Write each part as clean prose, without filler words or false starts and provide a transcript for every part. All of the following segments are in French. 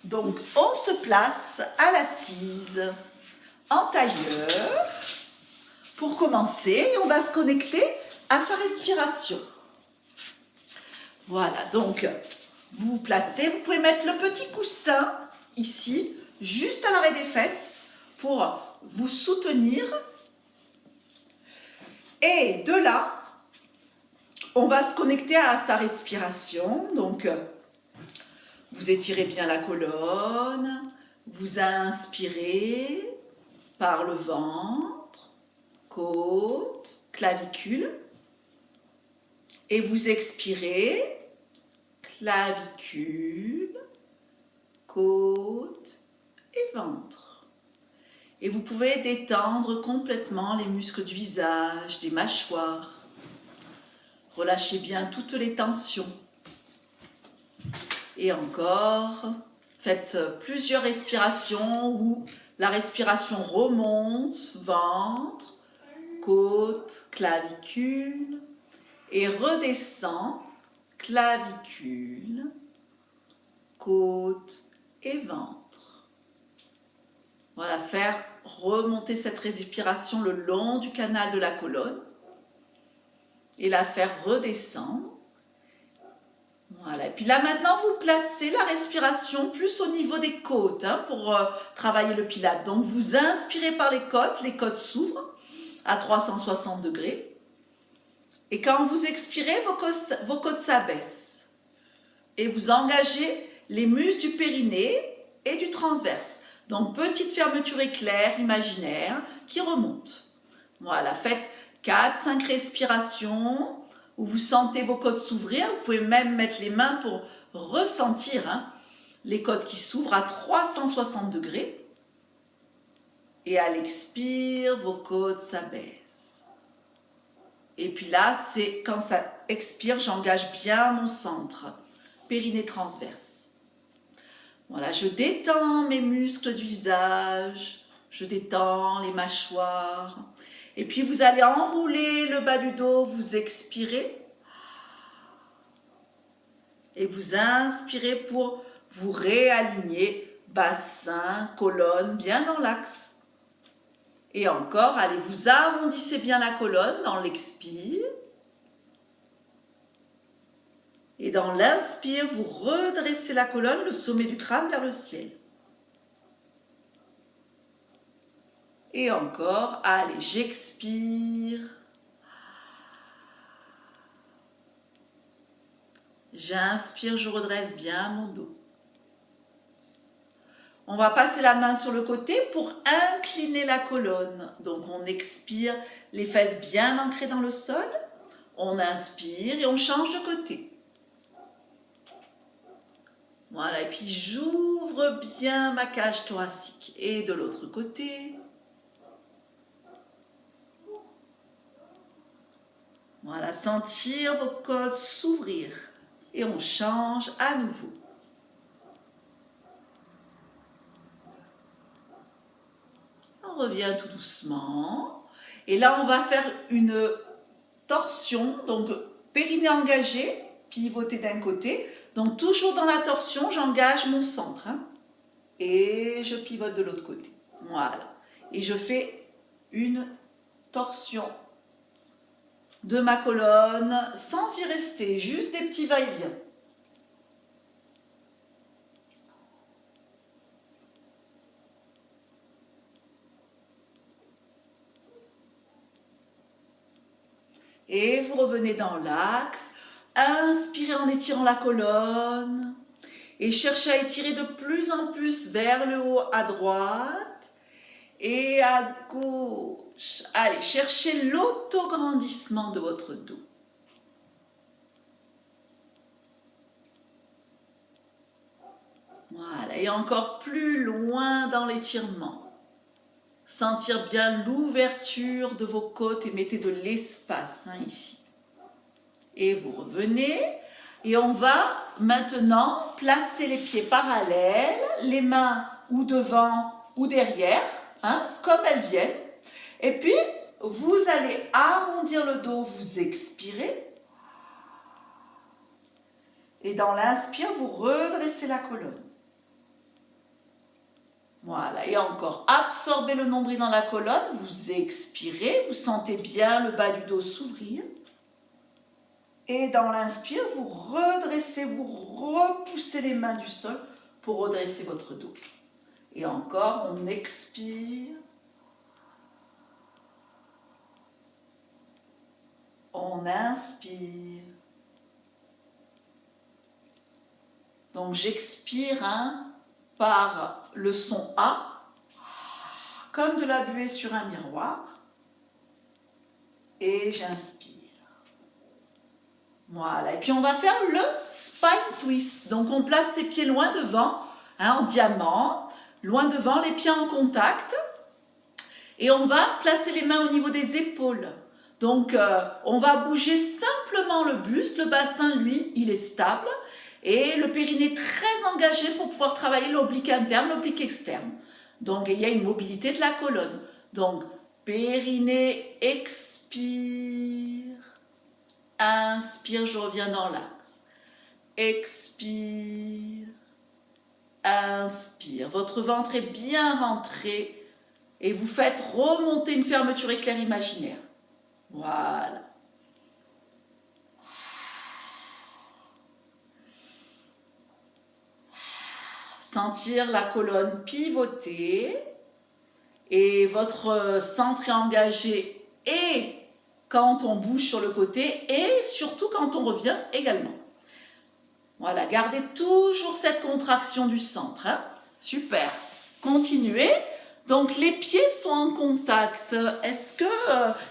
Donc, on se place à l'assise, en tailleur. Pour commencer, on va se connecter à sa respiration. Voilà, donc, vous vous placez, vous pouvez mettre le petit coussin ici, juste à l'arrêt des fesses, pour vous soutenir. Et de là, on va se connecter à sa respiration. Donc, vous étirez bien la colonne, vous inspirez par le ventre, côte, clavicule, et vous expirez, clavicule, côte et ventre. Et vous pouvez détendre complètement les muscles du visage, des mâchoires. Relâchez bien toutes les tensions. Et encore, faites plusieurs respirations où la respiration remonte, ventre, côte, clavicule, et redescend, clavicule, côte et ventre. Voilà, faire remonter cette respiration le long du canal de la colonne et la faire redescendre. Voilà, et puis là maintenant vous placez la respiration plus au niveau des côtes pour travailler le pilate. Donc vous inspirez par les côtes s'ouvrent à 360 degrés. Et quand vous expirez, vos côtes s'abaissent. Et vous engagez les muscles du périnée et du transverse. Donc petite fermeture éclair imaginaire qui remonte. Voilà, faites 4-5 respirations où vous sentez vos côtes s'ouvrir. Vous pouvez même mettre les mains pour ressentir les côtes qui s'ouvrent à 360 degrés. Et à l'expire, vos côtes s'abaissent. Et puis là, c'est quand ça expire, j'engage bien mon centre, périnée transverse. Voilà, je détends mes muscles du visage, je détends les mâchoires. Et puis vous allez enrouler le bas du dos, vous expirez. Et vous inspirez pour vous réaligner, bassin, colonne, bien dans l'axe. Et encore, allez, vous arrondissez bien la colonne dans l'expire. Et dans l'inspire, vous redressez la colonne, le sommet du crâne vers le ciel. Et encore, allez, j'expire. J'inspire, je redresse bien mon dos. On va passer la main sur le côté pour incliner la colonne. Donc on expire, les fesses bien ancrées dans le sol. On inspire et on change de côté. Voilà, et puis j'ouvre bien ma cage thoracique. Et de l'autre côté. Voilà, sentir vos côtes s'ouvrir. Et on change à nouveau. On revient tout doucement. Et là, on va faire une torsion. Donc, périnée engagé, pivoter d'un côté. Donc, toujours dans la torsion, j'engage mon centre. Et je pivote de l'autre côté. Voilà. Et je fais une torsion de ma colonne sans y rester, juste des petits va-et-vient. Et vous revenez dans l'axe. Inspirez en étirant la colonne. Et cherchez à étirer de plus en plus vers le haut à droite et à gauche. Allez, cherchez l'autograndissement de votre dos. Voilà, et encore plus loin dans l'étirement. Sentir bien l'ouverture de vos côtes et mettez de l'espace ici. Et vous revenez. Et on va maintenant placer les pieds parallèles, les mains ou devant ou derrière, comme elles viennent. Et puis, vous allez arrondir le dos, vous expirez. Et dans l'inspire, vous redressez la colonne. Voilà, et encore, absorbez le nombril dans la colonne, vous expirez, vous sentez bien le bas du dos s'ouvrir. Et dans l'inspire, vous redressez, vous repoussez les mains du sol pour redresser votre dos. Et encore, on expire. On inspire. Donc j'expire par le son A, comme de la buée sur un miroir. Et j'inspire. Voilà, et puis on va faire le spine twist. Donc on place ses pieds loin devant, en diamant, loin devant, les pieds en contact. Et on va placer les mains au niveau des épaules. Donc on va bouger simplement le buste, le bassin lui, il est stable. Et le périnée très engagé pour pouvoir travailler l'oblique interne, l'oblique externe. Donc il y a une mobilité de la colonne. Donc périnée, expire. Inspire, je reviens dans l'axe. Expire. Inspire. Votre ventre est bien rentré et vous faites remonter une fermeture éclair imaginaire. Voilà. Sentir la colonne pivoter et votre centre est engagé et quand on bouge sur le côté et surtout quand on revient également. Voilà, gardez toujours cette contraction du centre. Super. Continuez. Donc les pieds sont en contact. Est-ce que,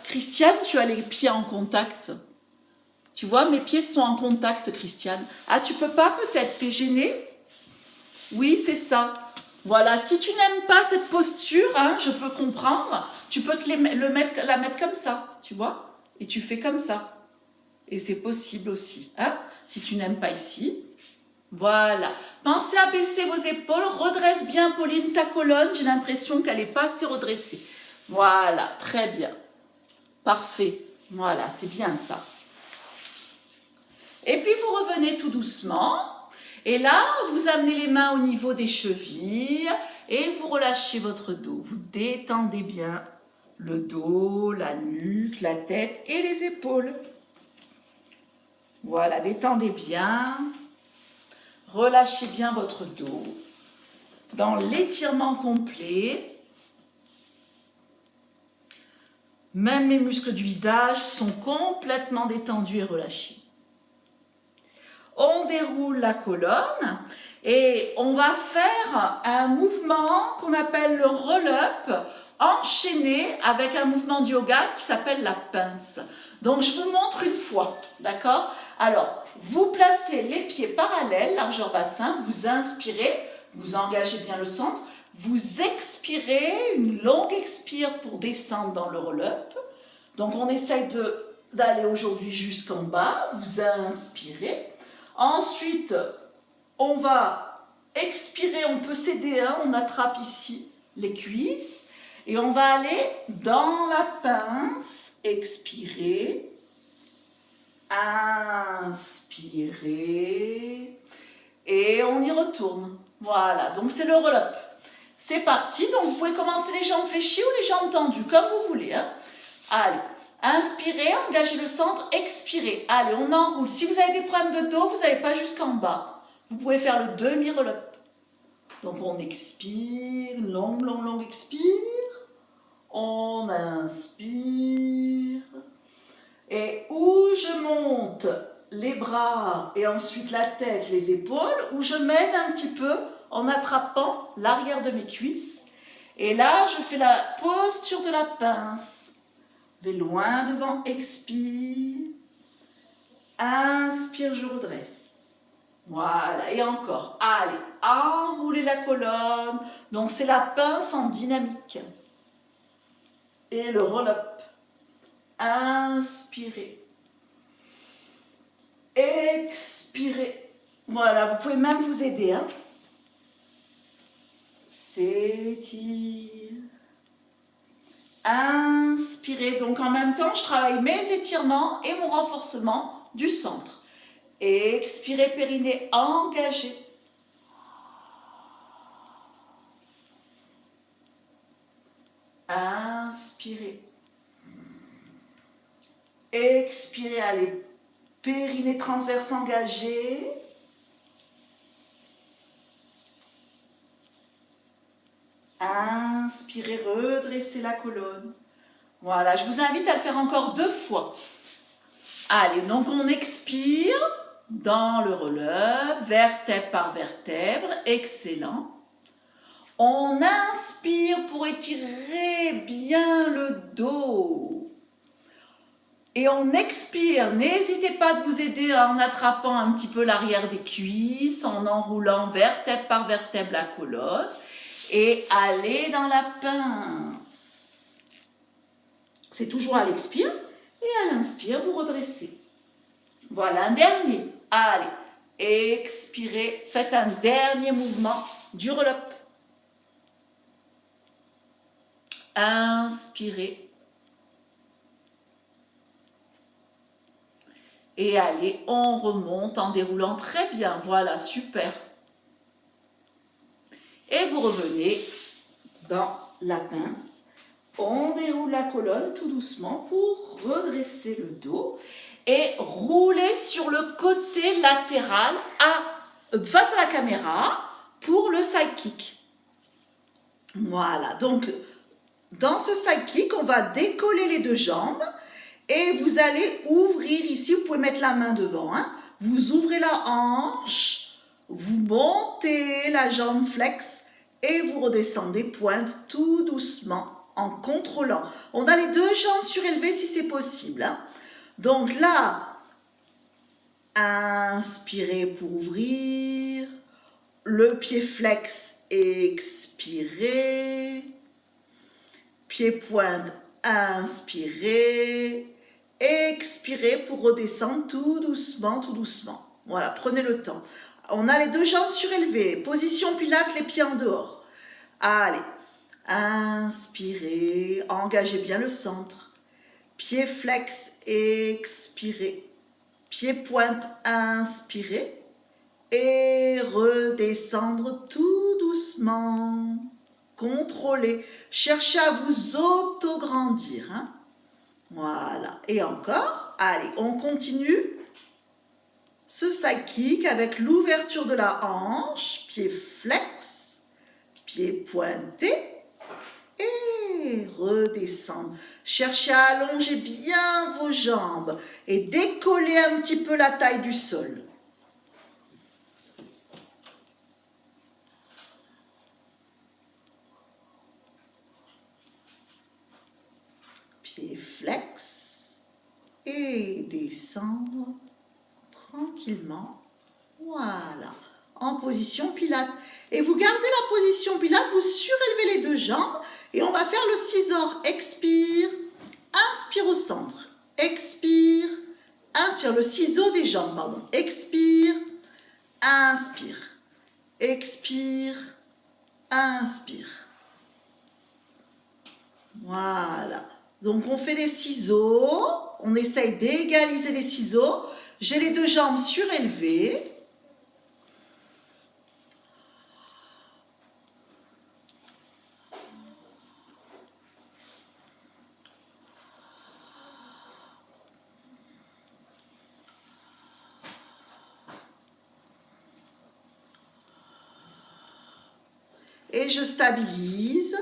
Christiane, tu as les pieds en contact? Tu vois, mes pieds sont en contact, Christiane. Ah, tu peux pas peut-être? T'es gênée? Oui, c'est ça. Voilà, si tu n'aimes pas cette posture, je peux comprendre, tu peux la mettre comme ça, tu vois? Et tu fais comme ça. Et c'est possible aussi, si tu n'aimes pas ici. Voilà. Pensez à baisser vos épaules, redresse bien, Pauline, ta colonne. J'ai l'impression qu'elle n'est pas assez redressée. Voilà, très bien. Parfait. Voilà, c'est bien ça. Et puis vous revenez tout doucement. Et là, vous amenez les mains au niveau des chevilles et vous relâchez votre dos. Vous détendez bien le dos, la nuque, la tête et les épaules. Voilà, détendez bien. Relâchez bien votre dos dans l'étirement complet. Même mes muscles du visage sont complètement détendus et relâchés. On déroule la colonne et on va faire un mouvement qu'on appelle le roll-up enchaîné avec un mouvement de yoga qui s'appelle la pince. Donc je vous montre une fois, d'accord? Alors, vous placez les pieds parallèles, largeur bassin, vous inspirez, vous engagez bien le centre, vous expirez, une longue expire pour descendre dans le roll-up. Donc on essaye d'aller aujourd'hui jusqu'en bas, vous inspirez. Ensuite, on va expirer, on peut s'aider, on attrape ici les cuisses et on va aller dans la pince, expirer, inspirer et on y retourne. Voilà, donc c'est le roll-up. C'est parti, donc vous pouvez commencer les jambes fléchies ou les jambes tendues, comme vous voulez. Allez. Inspirez, engagez le centre, expirez. Allez, on enroule. Si vous avez des problèmes de dos, vous n'allez pas jusqu'en bas. Vous pouvez faire le demi-roll-up. Donc on expire, long, long, long expire. On inspire. Et où je monte les bras et ensuite la tête, les épaules, où je m'aide un petit peu en attrapant l'arrière de mes cuisses. Et là, je fais la posture de la pince. Vais loin devant, expire. Inspire, je redresse. Voilà, et encore. Allez, enroulez la colonne. Donc, c'est la pince en dynamique. Et le roll-up. Inspirez. Expirez. Voilà, vous pouvez même vous aider. S'étire. Inspirez, donc en même temps je travaille mes étirements et mon renforcement du centre. Expirez, périnée engagé. Inspirez. Expirez, allez, périnée transverse engagé. Inspirez, redressez la colonne. Voilà, je vous invite à le faire encore 2 fois. Allez, donc on expire dans le roll-up, vertèbre par vertèbre, excellent. On inspire pour étirer bien le dos. Et on expire, n'hésitez pas de vous aider en attrapant un petit peu l'arrière des cuisses, en enroulant vertèbre par vertèbre la colonne. Et allez dans la pince. C'est toujours à l'expire. Et à l'inspire, vous redressez. Voilà, un dernier. Allez, expirez. Faites un dernier mouvement du roll-up. Inspirez. Et allez, on remonte en déroulant très bien. Voilà, super. Et vous revenez dans la pince. On déroule la colonne tout doucement pour redresser le dos et rouler sur le côté latéral face à la caméra pour le side kick. Voilà, donc dans ce side kick, on va décoller les 2 jambes et vous allez ouvrir ici, vous pouvez mettre la main devant, hein. Vous ouvrez la hanche, vous montez la jambe flex et vous redescendez pointe tout doucement en contrôlant. On a les 2 jambes surélevées si c'est possible, hein. Donc là, inspirez pour ouvrir, le pied flex, expirez, pied pointe, inspirez, expirez pour redescendre tout doucement, tout doucement. Voilà, prenez le temps. On a les 2 jambes surélevées, position pilates, les pieds en dehors. Allez, inspirez, engagez bien le centre. Pied flex, expirez. Pied pointe, inspirez. Et redescendre tout doucement. Contrôlez. Cherchez à vous auto-grandir. Hein. Voilà. Et encore. Allez, on continue. Ce side kick avec l'ouverture de la hanche. Pied flex. Pied pointé. Et redescendre. Cherchez à allonger bien vos jambes et décoller un petit peu la taille du sol. Pied flex et descendre tranquillement. Voilà. En position pilate. Et vous gardez la position pilate, vous surélevez les 2 jambes et on va faire le scissor. Expire, inspire au centre. Expire, inspire. Le ciseau des jambes, pardon. Expire, inspire. Expire, inspire. Voilà. Donc on fait les ciseaux. On essaye d'égaliser les ciseaux. J'ai les 2 jambes surélevées. Et je stabilise,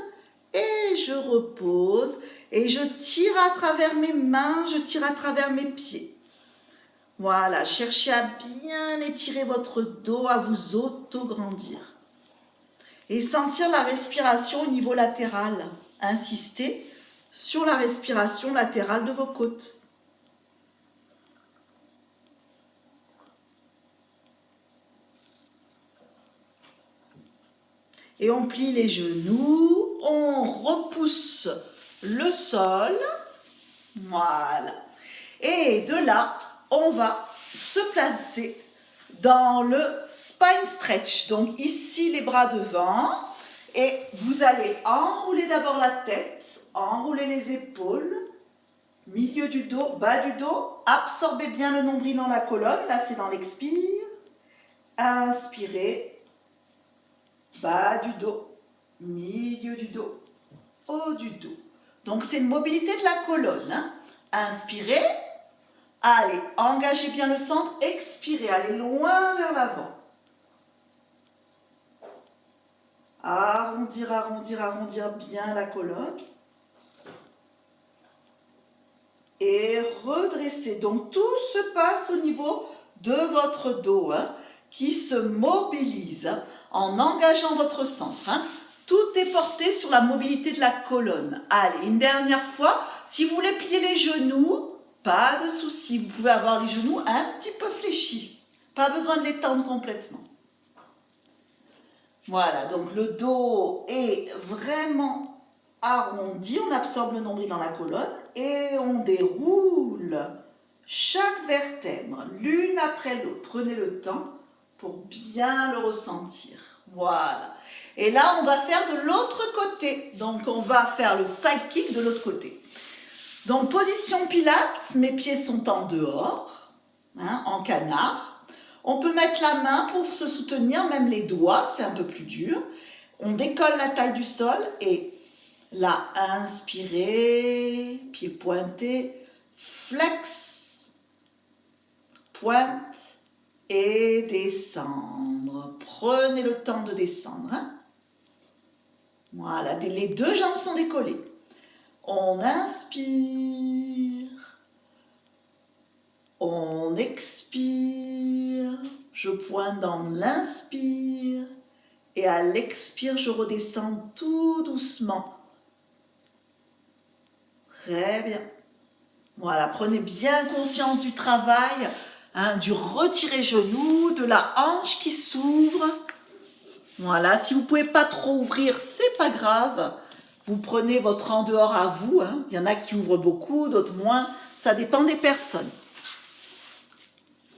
et je repose, et je tire à travers mes mains, je tire à travers mes pieds. Voilà, cherchez à bien étirer votre dos, à vous auto-grandir. Et sentir la respiration au niveau latéral. Insistez sur la respiration latérale de vos côtes. Et on plie les genoux, on repousse le sol, voilà. Et de là, on va se placer dans le spine stretch. Donc ici, les bras devant, et vous allez enrouler d'abord la tête, enrouler les épaules, milieu du dos, bas du dos, absorbez bien le nombril dans la colonne, là c'est dans l'expire, inspirez, bas du dos, milieu du dos, haut du dos. Donc c'est une mobilité de la colonne. Hein. Inspirez, allez, engagez bien le centre, expirez, allez loin vers l'avant. Arrondir, arrondir, arrondir bien la colonne. Et redresser. Donc tout se passe au niveau de votre dos, hein, qui se mobilise hein, en engageant votre centre. Hein. Tout est porté sur la mobilité de la colonne. Allez, une dernière fois. Si vous voulez plier les genoux, pas de souci. Vous pouvez avoir les genoux un petit peu fléchis. Pas besoin de les tendre complètement. Voilà, donc le dos est vraiment arrondi. On absorbe le nombril dans la colonne et on déroule chaque vertèbre l'une après l'autre. Prenez le temps pour bien le ressentir. Voilà. Et là, on va faire de l'autre côté. Donc, on va faire le side kick de l'autre côté. Donc, position pilates, mes pieds sont en dehors, hein, en canard. On peut mettre la main pour se soutenir, même les doigts, c'est un peu plus dur. On décolle la taille du sol et là, inspirez, pied pointé, flex, pointe et descendre. Prenez le temps de descendre. Hein. Voilà, les deux jambes sont décollées. On inspire, on expire, je pointe dans l'inspire et à l'expire, je redescends tout doucement. Très bien. Voilà, prenez bien conscience du travail, hein, du retirer genou, de la hanche qui s'ouvre. Voilà, si vous ne pouvez pas trop ouvrir, c'est pas grave. Vous prenez votre en dehors à vous. Hein. Il y en a qui ouvrent beaucoup, d'autres moins. Ça dépend des personnes.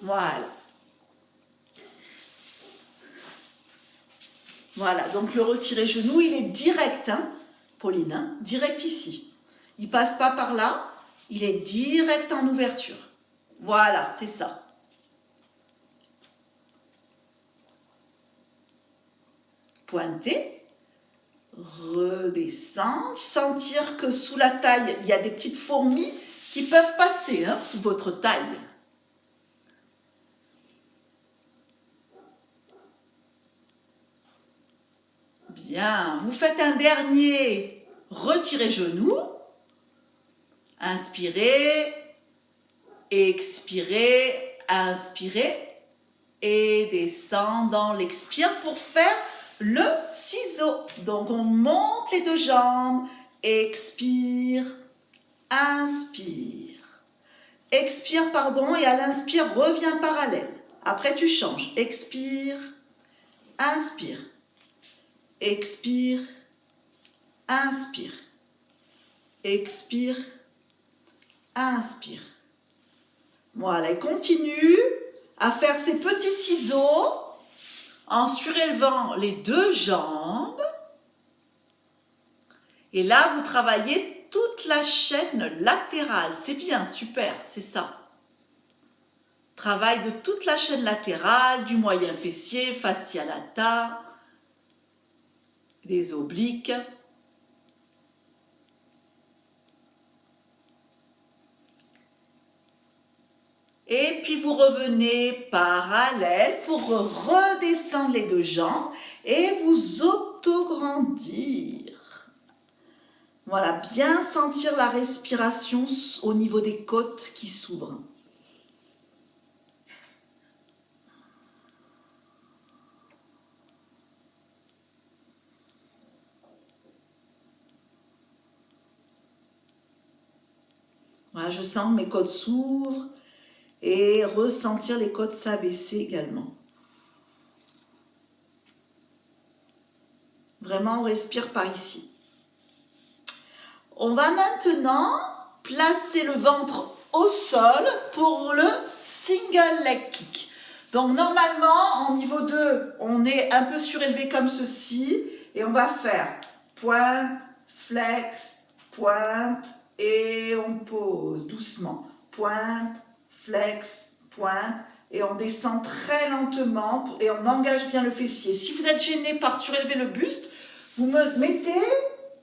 Voilà. Voilà, donc le retirer genou, il est direct, hein, Pauline, hein, direct ici. Il ne passe pas par là, il est direct en ouverture. Voilà, c'est ça. Pointer, redescendre, sentir que sous la taille, il y a des petites fourmis qui peuvent passer hein, sous votre taille. Bien, vous faites un dernier, retirez genou, inspirez, expirez, inspirez et descendant l'expire pour faire le ciseau. Donc on monte les deux jambes, expire, inspire. Expire, pardon, et à l'inspire, reviens parallèle. Après tu changes, expire, inspire. Expire, inspire, expire, inspire. Voilà, et continue à faire ces petits ciseaux en surélevant les deux jambes. Et là, vous travaillez toute la chaîne latérale. C'est bien, super, c'est ça. Travail de toute la chaîne latérale, du moyen fessier, fascia lata, des obliques. Et puis vous revenez parallèle pour redescendre les deux jambes et vous autograndir. Voilà, bien sentir la respiration au niveau des côtes qui s'ouvrent. Voilà, je sens que mes côtes s'ouvrent et ressentir les côtes s'abaisser également. Vraiment, on respire par ici. On va maintenant placer le ventre au sol pour le single leg kick. Donc normalement, en niveau 2, on est un peu surélevé comme ceci et on va faire pointe, flex, pointe et on pose doucement. Pointe, flex, pointe et on descend très lentement et on engage bien le fessier. Si vous êtes gêné par surélever le buste, vous mettez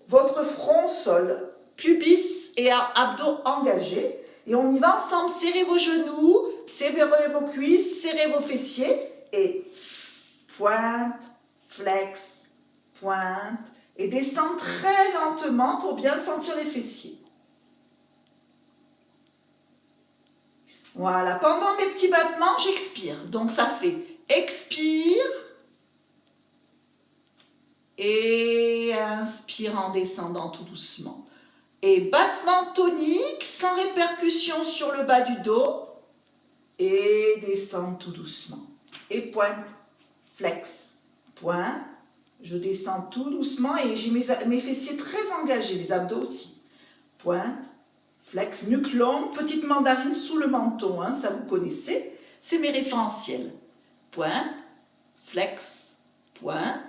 votre front au sol, pubis et abdos engagés. Et on y va ensemble, serrez vos genoux, serrez vos cuisses, serrez vos fessiers et pointe, flex, pointe et descend très lentement pour bien sentir les fessiers. Voilà, pendant mes petits battements, j'expire. Donc ça fait expire et inspire en descendant tout doucement. Et battement tonique sans répercussion sur le bas du dos et descend tout doucement. Et pointe, flex, pointe, je descends tout doucement et j'ai mes fessiers très engagés, les abdos aussi. Pointe, flex, nuque longue, petite mandarine sous le menton, hein, ça vous connaissez, c'est mes référentiels. Pointe, flex, pointe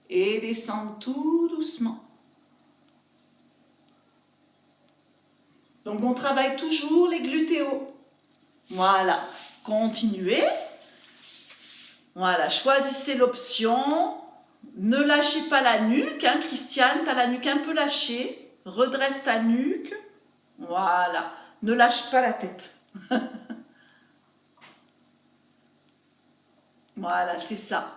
et descend tout doucement. Donc on travaille toujours les glutéos. Voilà, continuez. Voilà, choisissez l'option. Ne lâchez pas la nuque, hein, Christiane, tu as la nuque un peu lâchée. Redresse ta nuque. Voilà, ne lâche pas la tête. Voilà, c'est ça.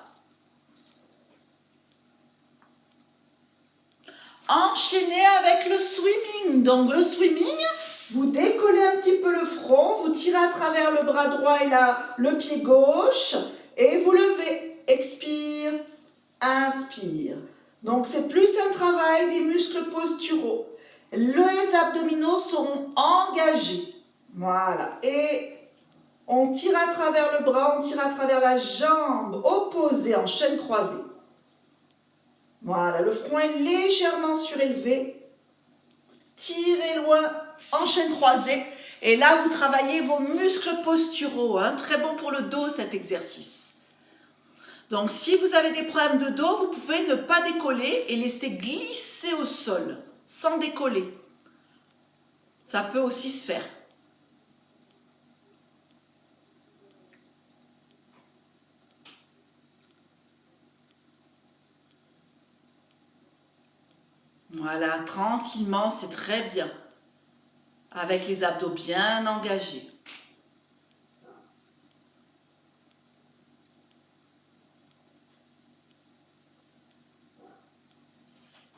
Enchaînez avec le swimming. Donc le swimming, vous décollez un petit peu le front, vous tirez à travers le bras droit et le pied gauche et vous levez. Expire, inspire. Donc c'est plus un travail des muscles posturaux. Les abdominaux seront engagés. Voilà. Et on tire à travers le bras, on tire à travers la jambe opposée en chaîne croisée. Voilà, le front est légèrement surélevé. Tirez loin en chaîne croisée. Et là, vous travaillez vos muscles posturaux. Hein. Très bon pour le dos, cet exercice. Donc, si vous avez des problèmes de dos, vous pouvez ne pas décoller et laisser glisser au sol, sans décoller. Ça peut aussi se faire. Voilà, tranquillement, c'est très bien. Avec les abdos bien engagés.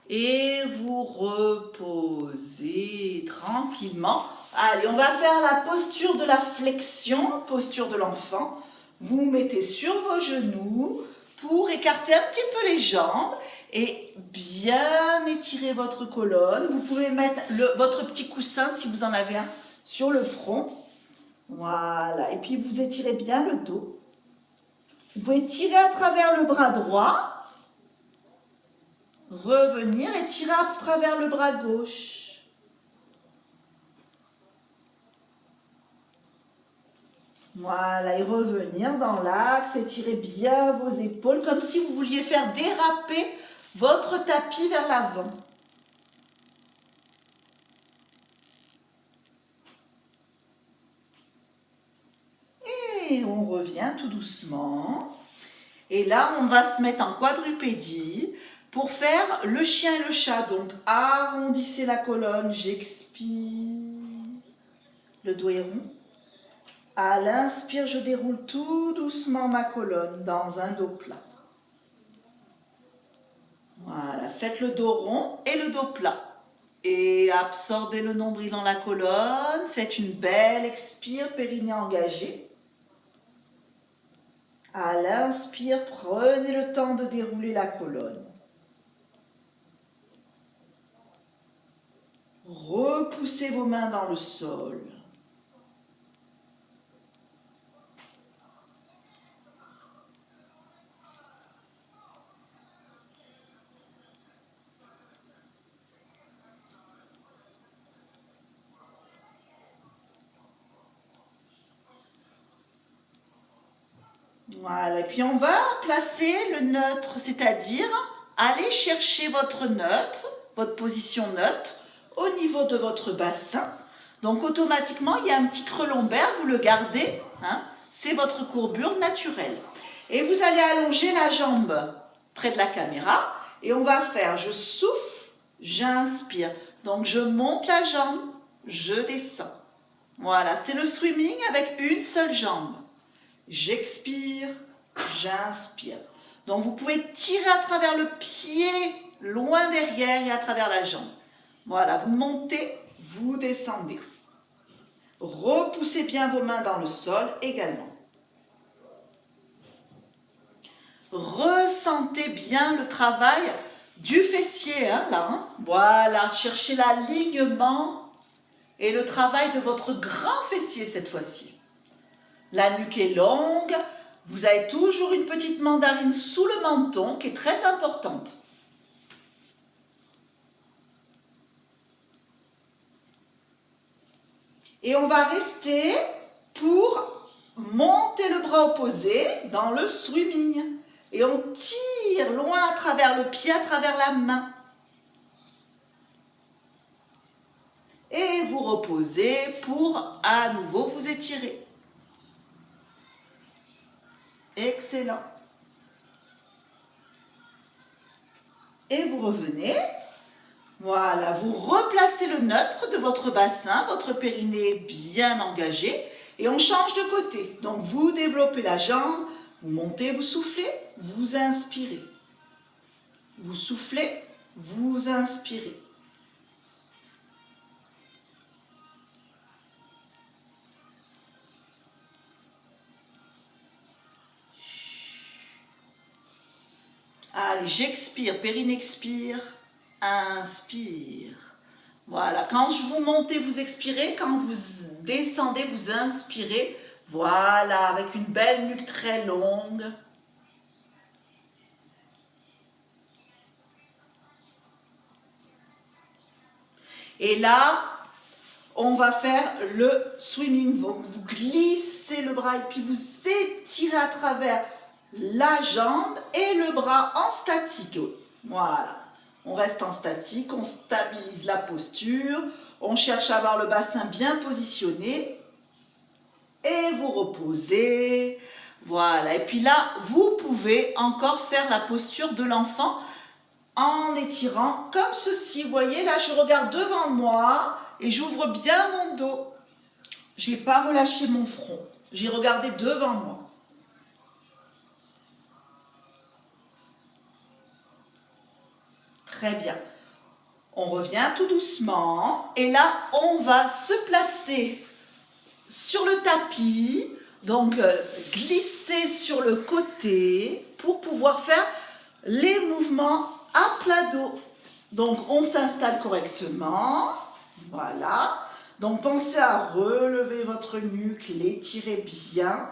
Et vous reposez tranquillement. Allez, on va faire la posture de la flexion, posture de l'enfant. Vous mettez sur vos genoux pour écarter un petit peu les jambes et bien étirer votre colonne. Vous pouvez mettre votre petit coussin, si vous en avez un, sur le front. Voilà, et puis vous étirez bien le dos. Vous pouvez tirer à travers le bras droit. Revenir et tirer à travers le bras gauche. Voilà, et revenir dans l'axe, étirez bien vos épaules, comme si vous vouliez faire déraper votre tapis vers l'avant. Et on revient tout doucement. Et là, on va se mettre en quadrupédie. Pour faire le chien et le chat, donc arrondissez la colonne, j'expire, le dos est rond. À l'inspire, je déroule tout doucement ma colonne dans un dos plat. Voilà, faites le dos rond et le dos plat. Et absorbez le nombril dans la colonne, faites une belle expire, périnée engagé. À l'inspire, prenez le temps de dérouler la colonne. Repoussez vos mains dans le sol. Voilà, et puis on va placer le neutre, c'est-à-dire aller chercher votre neutre, votre position neutre, au niveau de votre bassin. Donc automatiquement, il y a un petit creux lombaire, vous le gardez, hein, c'est votre courbure naturelle. Et vous allez allonger la jambe près de la caméra et on va faire, je souffle, j'inspire. Donc je monte la jambe, je descends. Voilà, c'est le swimming avec une seule jambe. J'expire, j'inspire. Donc vous pouvez tirer à travers le pied, loin derrière et à travers la jambe. Voilà, vous montez, vous descendez. Repoussez bien vos mains dans le sol également. Ressentez bien le travail du fessier, là. Voilà, cherchez l'alignement et le travail de votre grand fessier cette fois-ci. La nuque est longue, vous avez toujours une petite mandarine sous le menton qui est très importante. Et on va rester pour monter le bras opposé dans le swimming. Et on tire loin à travers le pied, à travers la main. Et vous reposez pour à nouveau vous étirer. Excellent. Et vous revenez. Voilà, vous replacez le neutre de votre bassin, votre périnée bien engagé. Et on change de côté. Donc vous développez la jambe, vous montez, vous soufflez, vous inspirez. Vous soufflez, vous inspirez. Allez, j'expire, périnée expire, inspire. Voilà, quand je vous montez, vous expirez, quand vous descendez, vous inspirez. Voilà, avec une belle nuque très longue. Et là, on va faire le swimming. Vous glissez le bras et puis vous étirez à travers la jambe et le bras en statique. Voilà. On reste en statique, on stabilise la posture, on cherche à avoir le bassin bien positionné et vous reposez. Voilà. Et puis là, vous pouvez encore faire la posture de l'enfant en étirant comme ceci. Vous voyez, là, je regarde devant moi et j'ouvre bien mon dos. Je n'ai pas relâché mon front. J'ai regardé devant moi. Très bien. On revient tout doucement et là, on va se placer sur le tapis, donc glisser sur le côté pour pouvoir faire les mouvements à plat dos. Donc, on s'installe correctement. Voilà. Donc, pensez à relever votre nuque, l'étirer bien.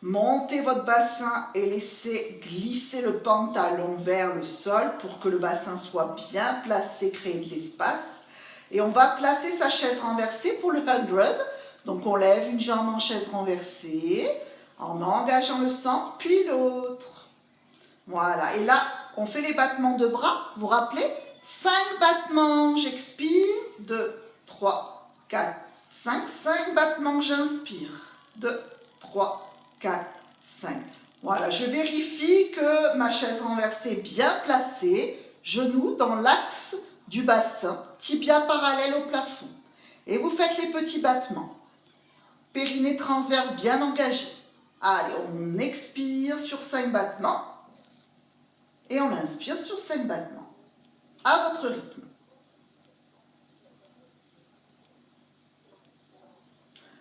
Montez votre bassin et laissez glisser le pantalon vers le sol pour que le bassin soit bien placé, créer de l'espace. Et on va placer sa chaise renversée pour le 100. Donc on lève une jambe en chaise renversée, en engageant le centre, puis l'autre. Voilà, et là, on fait les battements de bras, vous vous rappelez? 5 battements, j'expire, 2, 3, 4, 5, 5 battements, j'inspire, 2, 3, 4, 5. Voilà, je vérifie que ma chaise renversée est bien placée, genoux dans l'axe du bassin, tibia parallèle au plafond. Et vous faites les petits battements. Périnée transverse bien engagé. Allez, on expire sur 5 battements et on inspire sur 5 battements. À votre rythme.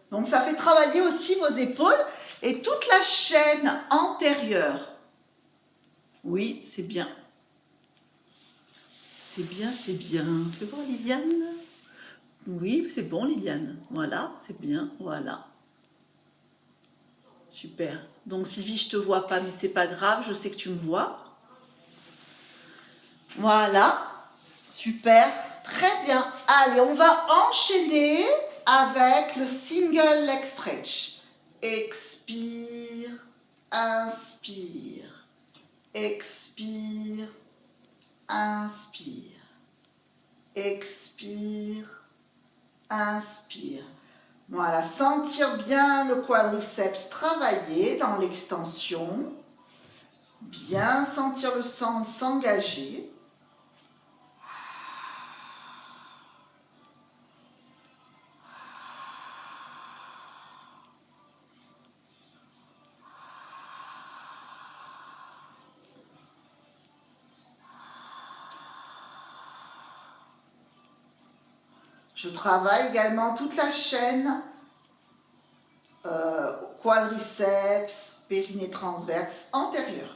Donc ça fait travailler aussi vos épaules et toute la chaîne antérieure. Oui, c'est bien. C'est bien, c'est bien. Fais voir Liliane. Oui, c'est bon Liliane. Voilà, c'est bien, voilà. Super. Donc Sylvie, je te vois pas, mais c'est pas grave, je sais que tu me vois. Voilà. Super. Très bien. Allez, on va enchaîner avec le single leg stretch. Expire, inspire. Expire, inspire. Expire, inspire. Voilà, sentir bien le quadriceps travailler dans l'extension. Bien sentir le centre s'engager. Je travaille également toute la chaîne, quadriceps, périnée transverse, antérieur.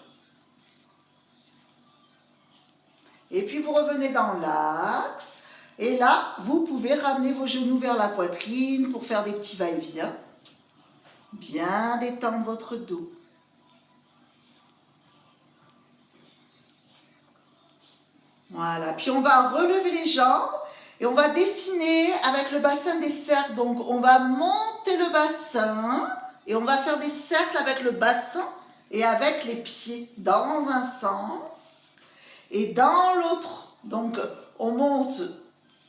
Et puis vous revenez dans l'axe. Et là, vous pouvez ramener vos genoux vers la poitrine pour faire des petits va-et-vient. Bien détendre votre dos. Voilà. Puis on va relever les jambes et on va dessiner avec le bassin des cercles. Donc on va monter le bassin et on va faire des cercles avec le bassin et avec les pieds dans un sens et dans l'autre. Donc on monte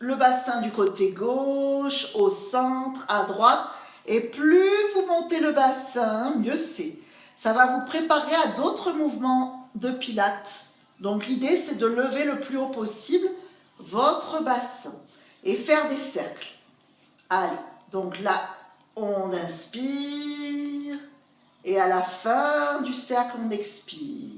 le bassin du côté gauche, au centre, à droite. Et plus vous montez le bassin, mieux c'est. Ça va vous préparer à d'autres mouvements de pilates. Donc l'idée, c'est de lever le plus haut possible votre bassin et faire des cercles. Allez, donc là, on inspire et à la fin du cercle, on expire.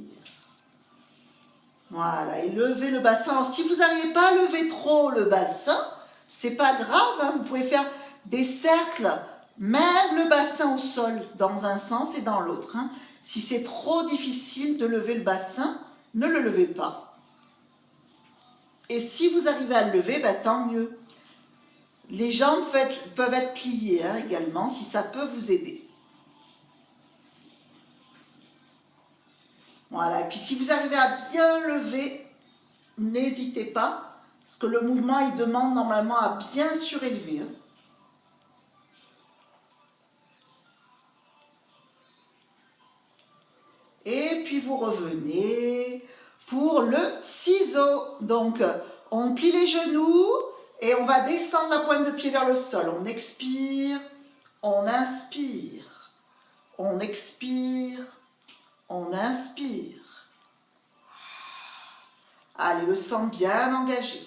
Voilà, et levez le bassin. Alors, si vous n'arrivez pas à lever trop le bassin, c'est pas grave, hein, vous pouvez faire des cercles, même le bassin au sol, dans un sens et dans l'autre. Hein. Si c'est trop difficile de lever le bassin, ne le levez pas. Et si vous arrivez à le lever, ben, tant mieux. Les jambes peuvent être pliées hein, également, si ça peut vous aider. Voilà, et puis si vous arrivez à bien lever, n'hésitez pas, parce que le mouvement, il demande normalement à bien surélever. Hein. Et puis vous revenez pour le ciseau. Donc, on plie les genoux et on va descendre la pointe de pied vers le sol. On expire, on inspire, on expire, on inspire. Allez, le sang bien engagé.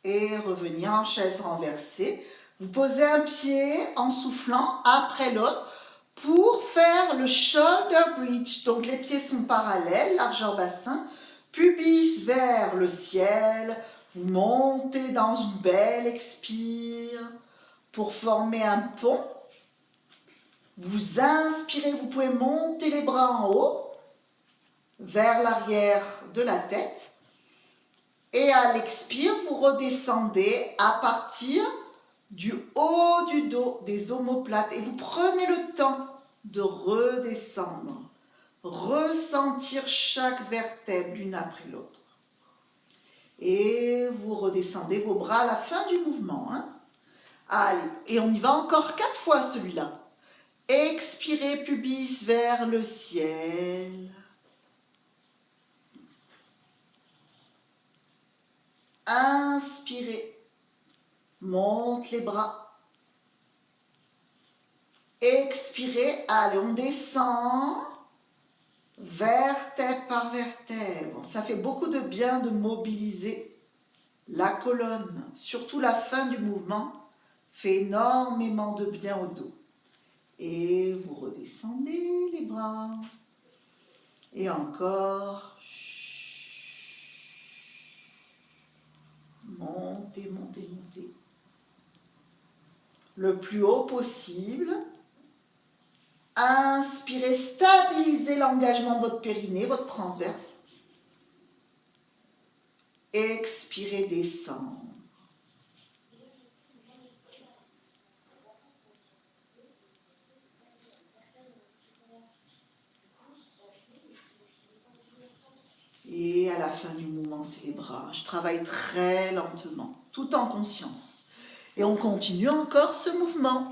Et revenir en chaise renversée. Vous posez un pied en soufflant après l'autre pour faire le shoulder bridge. Donc les pieds sont parallèles, largeur bassin, pubis vers le ciel. Vous montez dans une belle expire pour former un pont. Vous inspirez, vous pouvez monter les bras en haut vers l'arrière de la tête. Et à l'expire, vous redescendez à partir du haut du dos, des omoplates. Et vous prenez le temps de redescendre. Ressentir chaque vertèbre l'une après l'autre. Et vous redescendez vos bras à la fin du mouvement. Hein. Allez, et on y va encore 4 fois celui-là. Expirez, pubis vers le ciel. Inspirez, monte les bras. Expirez, allez, on descend, vertèbre par vertèbre. Ça fait beaucoup de bien de mobiliser la colonne. Surtout la fin du mouvement fait énormément de bien au dos. Et vous redescendez les bras. Et encore. Montez, montez, montez. Le plus haut possible. Inspirez, stabilisez l'engagement de votre périnée, votre transverse. Expirez, descendre. Et à la fin du mouvement, c'est les bras. Je travaille très lentement, tout en conscience. Et on continue encore ce mouvement.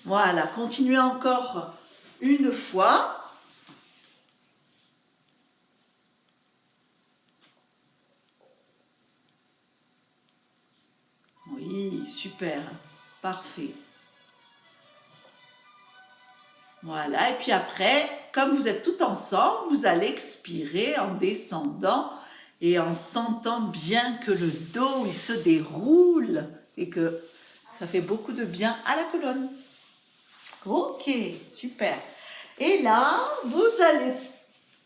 Voilà, continuez encore une fois. Oui, super. Parfait. Voilà, et puis après, comme vous êtes tout ensemble, vous allez expirer en descendant et en sentant bien que le dos, il se déroule et que ça fait beaucoup de bien à la colonne. Ok, super. Et là, vous allez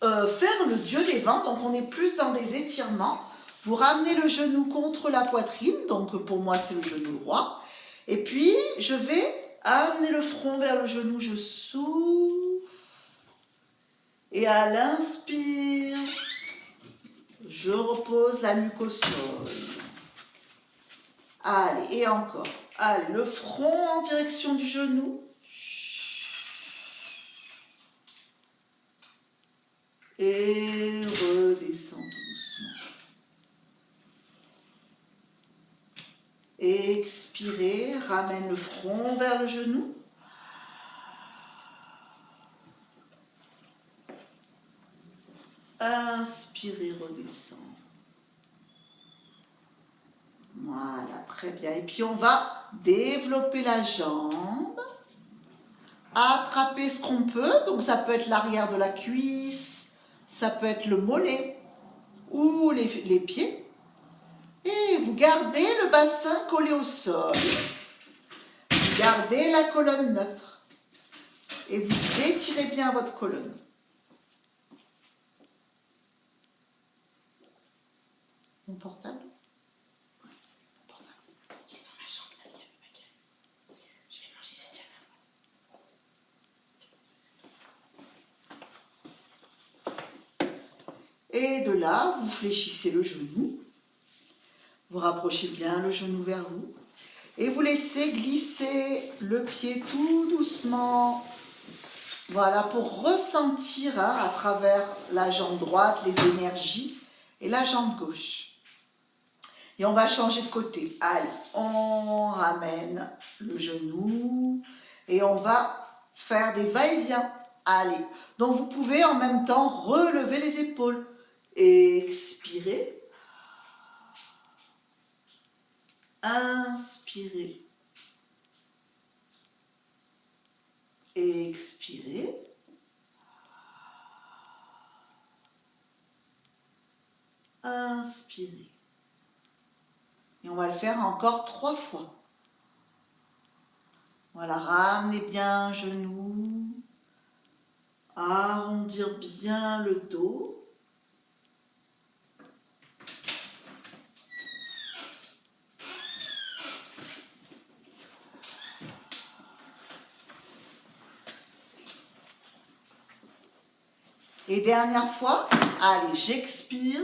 faire le Dieu des vents, donc on est plus dans des étirements. Vous ramenez le genou contre la poitrine, donc pour moi c'est le genou droit. Et puis je vais amener le front vers le genou, je souffle. Et à l'inspire, je repose la nuque au sol. Allez, et encore. Allez, le front en direction du genou. Et redescends doucement. Expirez, ramène le front vers le genou. Inspirez, redescends. Voilà, très bien. Et puis on va développer la jambe. Attraper ce qu'on peut. Donc ça peut être l'arrière de la cuisse, ça peut être le mollet ou les pieds. Et vous gardez le bassin collé au sol. Vous gardez la colonne neutre. Et vous étirez bien votre colonne. Mon portable? Il est dans ma chambre parce qu'il y avait ma gueule. Je vais manger cette jambe. Et de là, vous fléchissez le genou. Vous rapprochez bien le genou vers vous. Et vous laissez glisser le pied tout doucement. Voilà, pour ressentir à travers la jambe droite les énergies et la jambe gauche. Et on va changer de côté. Allez, on ramène le genou et on va faire des va-et-vient. Allez, donc vous pouvez en même temps relever les épaules. Expirez. Inspirez. Expirez. Inspirez. Et on va le faire encore 3 fois. Voilà, ramenez bien genou. Arrondir bien le dos. Et dernière fois, allez, j'expire.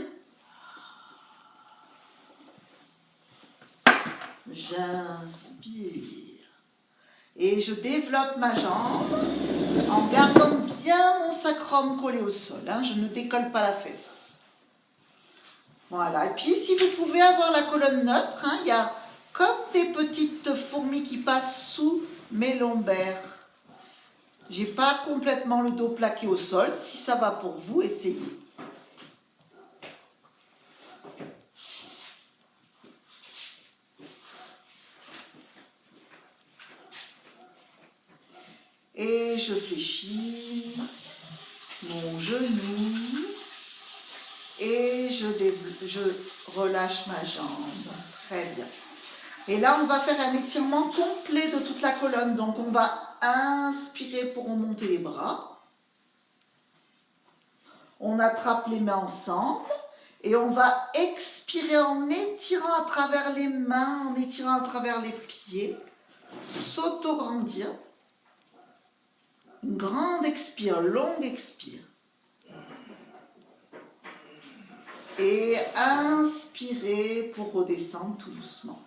J'inspire. Et je développe ma jambe en gardant bien mon sacrum collé au sol. Hein, je ne décolle pas la fesse. Voilà. Et puis, si vous pouvez avoir la colonne neutre, hein, il y a comme des petites fourmis qui passent sous mes lombaires. J'ai pas complètement le dos plaqué au sol. Si ça va pour vous, essayez. Et je fléchis mon genou et je relâche ma jambe. Très bien. Et là, on va faire un étirement complet de toute la colonne. Donc, on va inspirer pour remonter les bras. On attrape les mains ensemble. Et on va expirer en étirant à travers les mains, en étirant à travers les pieds. S'auto-grandir. Une grande expire, longue expire. Et inspirez pour redescendre tout doucement.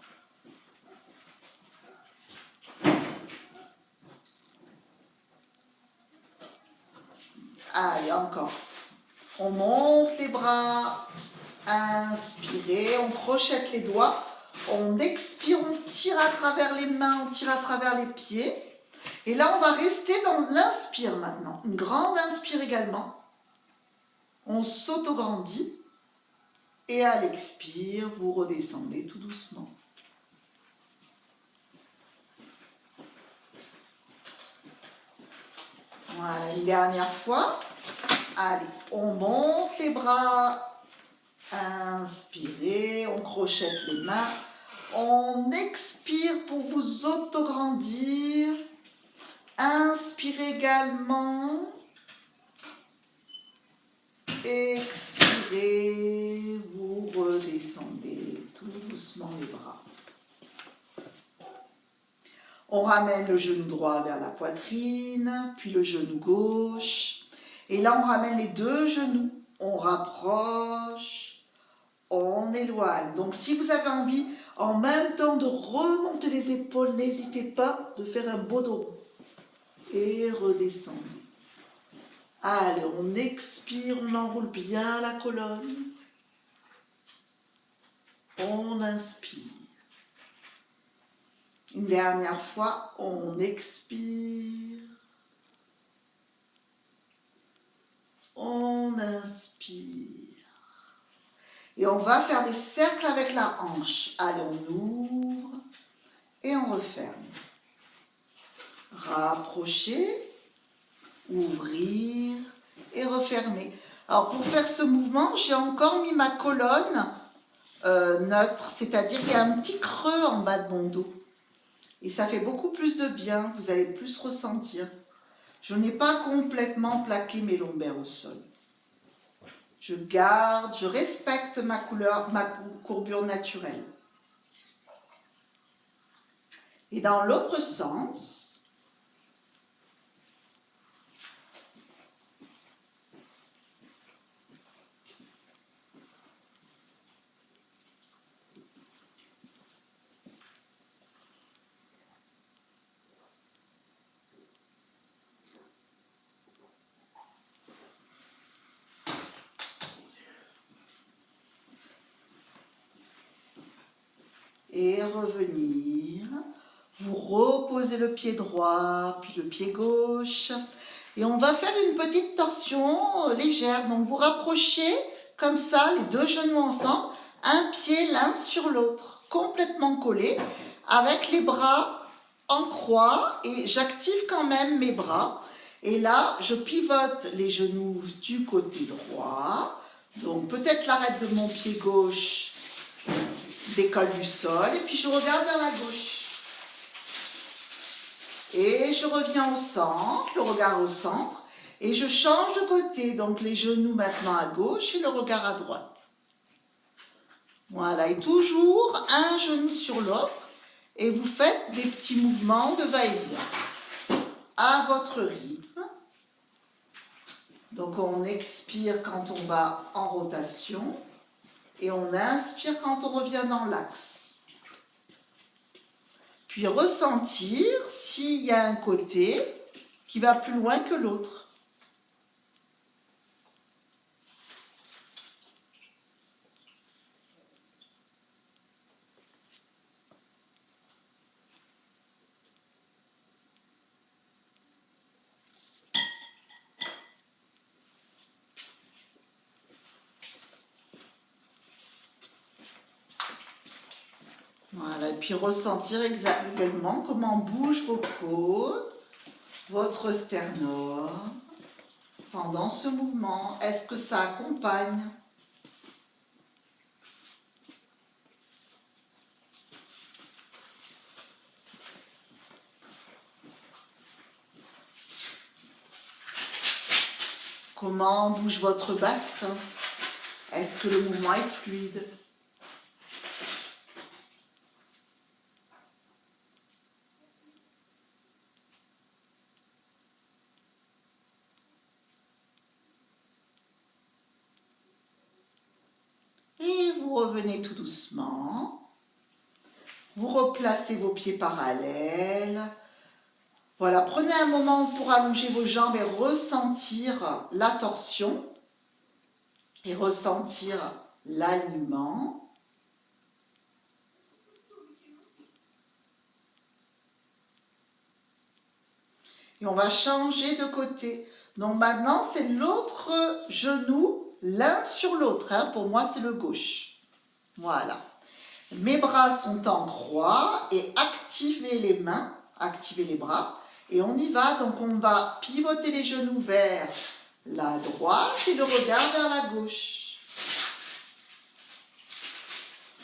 Allez, encore. On monte les bras. Inspirez, on crochette les doigts. On expire, on tire à travers les mains, on tire à travers les pieds. Et là, on va rester dans l'inspire maintenant. Une grande inspire également. On s'auto-grandit. Et à l'expire, vous redescendez tout doucement. Voilà, une dernière fois. Allez, on monte les bras. Inspirez, on crochette les mains. On expire pour vous autograndir. Inspirez également. Expirez, vous redescendez tout doucement les bras. On ramène le genou droit vers la poitrine, puis le genou gauche. Et là, on ramène les deux genoux. On rapproche, on éloigne. Donc, si vous avez envie, en même temps de remonter les épaules, n'hésitez pas de faire un beau dos. Et redescendre. Allez, on expire, on enroule bien la colonne. On inspire. Une dernière fois, on expire. On inspire. Et on va faire des cercles avec la hanche. Allez, on ouvre et on referme. Rapprocher, ouvrir et refermer. Alors, pour faire ce mouvement, j'ai encore mis ma colonne neutre, c'est-à-dire qu'il y a un petit creux en bas de mon dos. Et ça fait beaucoup plus de bien, vous allez plus ressentir. Je n'ai pas complètement plaqué mes lombaires au sol. Je garde, je respecte ma courbure naturelle. Et dans l'autre sens, et revenir. Vous reposez le pied droit, puis le pied gauche. Et on va faire une petite torsion légère. Donc vous rapprochez comme ça les deux genoux ensemble, un pied l'un sur l'autre, complètement collés, avec les bras en croix. Et j'active quand même mes bras. Et là, je pivote les genoux du côté droit. Donc peut-être l'arête de mon pied gauche décolle du sol. Et puis je regarde vers la gauche. Et je reviens au centre, le regard au centre, et je change de côté, donc les genoux maintenant à gauche et le regard à droite. Voilà, et toujours un genou sur l'autre, et vous faites des petits mouvements de va-et-vient, à votre rythme. Donc on expire quand on va en rotation, et on inspire quand on revient dans l'axe. Puis ressentir s'il y a un côté qui va plus loin que l'autre. Voilà, et puis ressentir également comment bougent vos côtes, votre sternum pendant ce mouvement. Est-ce que ça accompagne ? Comment bouge votre bassin ? Est-ce que le mouvement est fluide ? Et vous revenez tout doucement. Vous replacez vos pieds parallèles. Voilà, prenez un moment pour allonger vos jambes et ressentir la torsion et ressentir l'alignement. Et on va changer de côté. Donc maintenant, c'est l'autre genou l'un sur l'autre. Hein. Pour moi, c'est le gauche. Voilà. Mes bras sont en croix et activez les mains, activez les bras. Et on y va, donc on va pivoter les genoux vers la droite et le regard vers la gauche.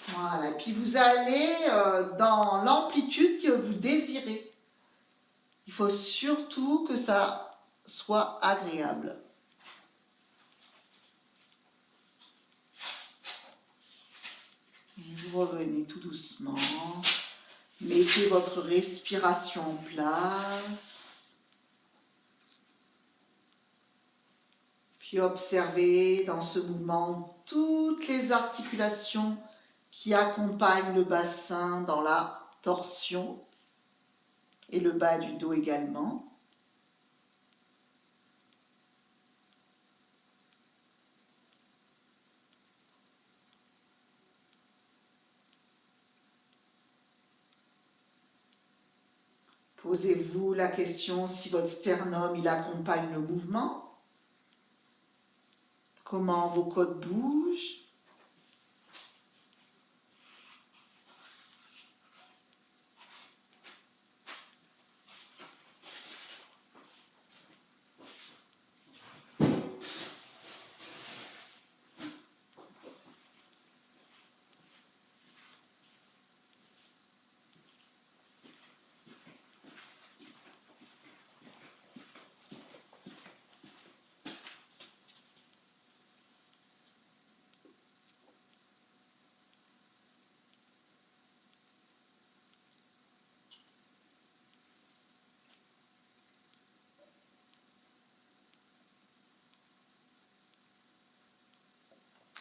Voilà, puis vous allez dans l'amplitude que vous désirez. Il faut surtout que ça soit agréable. Et vous revenez tout doucement. Mettez votre respiration en place. Puis observez dans ce mouvement toutes les articulations qui accompagnent le bassin dans la torsion et le bas du dos également. Posez-vous la question si votre sternum il accompagne le mouvement. Comment vos côtes bougent.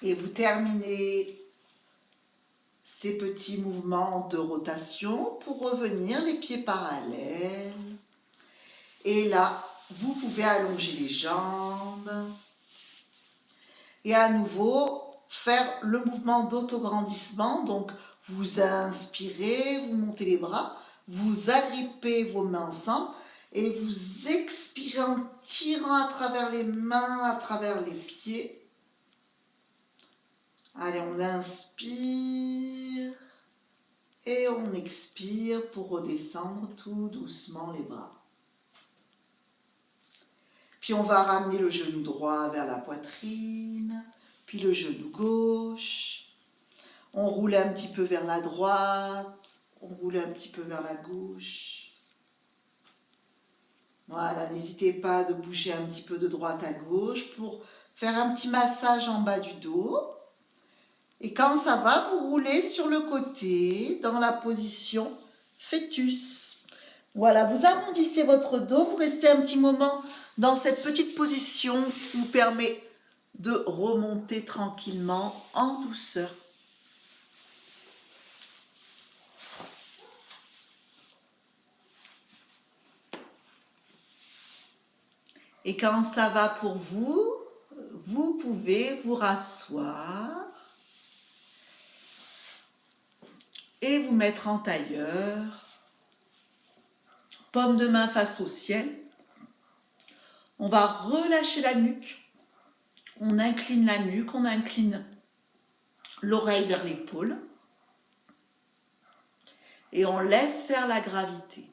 Et vous terminez ces petits mouvements de rotation pour revenir les pieds parallèles. Et là, vous pouvez allonger les jambes. Et à nouveau, faire le mouvement d'autograndissement. Donc, vous inspirez, vous montez les bras, vous agrippez vos mains ensemble et vous expirez en tirant à travers les mains, à travers les pieds. Allez, on inspire et on expire pour redescendre tout doucement les bras. Puis on va ramener le genou droit vers la poitrine, puis le genou gauche. On roule un petit peu vers la droite, on roule un petit peu vers la gauche. Voilà, n'hésitez pas de bouger un petit peu de droite à gauche pour faire un petit massage en bas du dos. Et quand ça va, vous roulez sur le côté dans la position fœtus. Voilà, vous arrondissez votre dos, vous restez un petit moment dans cette petite position qui vous permet de remonter tranquillement en douceur. Et quand ça va pour vous, vous pouvez vous rasseoir et vous mettre en tailleur, paume de main face au ciel. On va relâcher la nuque, on incline la nuque, on incline l'oreille vers l'épaule et on laisse faire la gravité.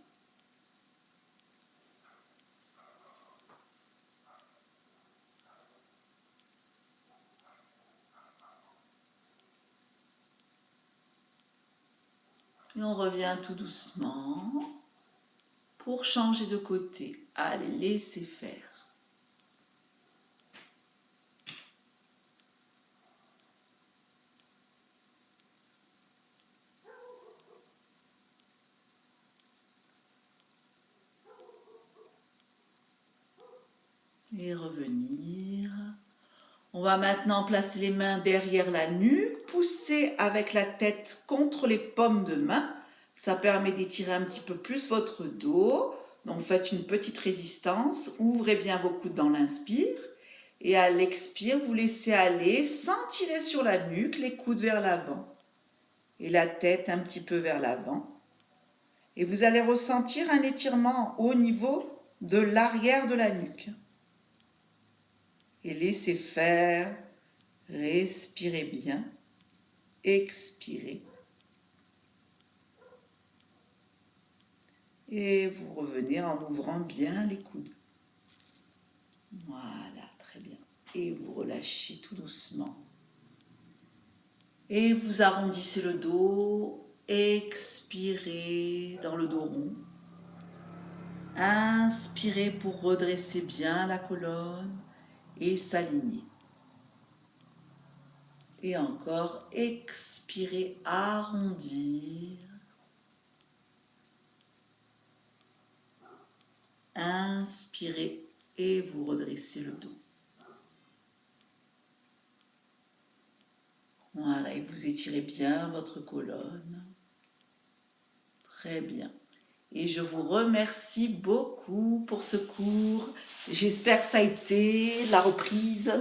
Et on revient tout doucement pour changer de côté. Allez, laissez faire. Et revenir. On va maintenant placer les mains derrière la nuque, pousser avec la tête contre les paumes de main. Ça permet d'étirer un petit peu plus votre dos. Donc faites une petite résistance, ouvrez bien vos coudes dans l'inspire. Et à l'expire, vous laissez aller sans tirer sur la nuque, les coudes vers l'avant. Et la tête un petit peu vers l'avant. Et vous allez ressentir un étirement au niveau de l'arrière de la nuque. Et laissez faire, respirez bien, expirez. Et vous revenez en ouvrant bien les coudes. Voilà, très bien. Et vous relâchez tout doucement. Et vous arrondissez le dos. Expirez dans le dos rond. Inspirez pour redresser bien la colonne et s'aligner. Et encore, expirez, arrondir. Inspirez et vous redressez le dos. Voilà, et vous étirez bien votre colonne. Très bien. Et je vous remercie beaucoup pour ce cours. J'espère que ça a été la reprise.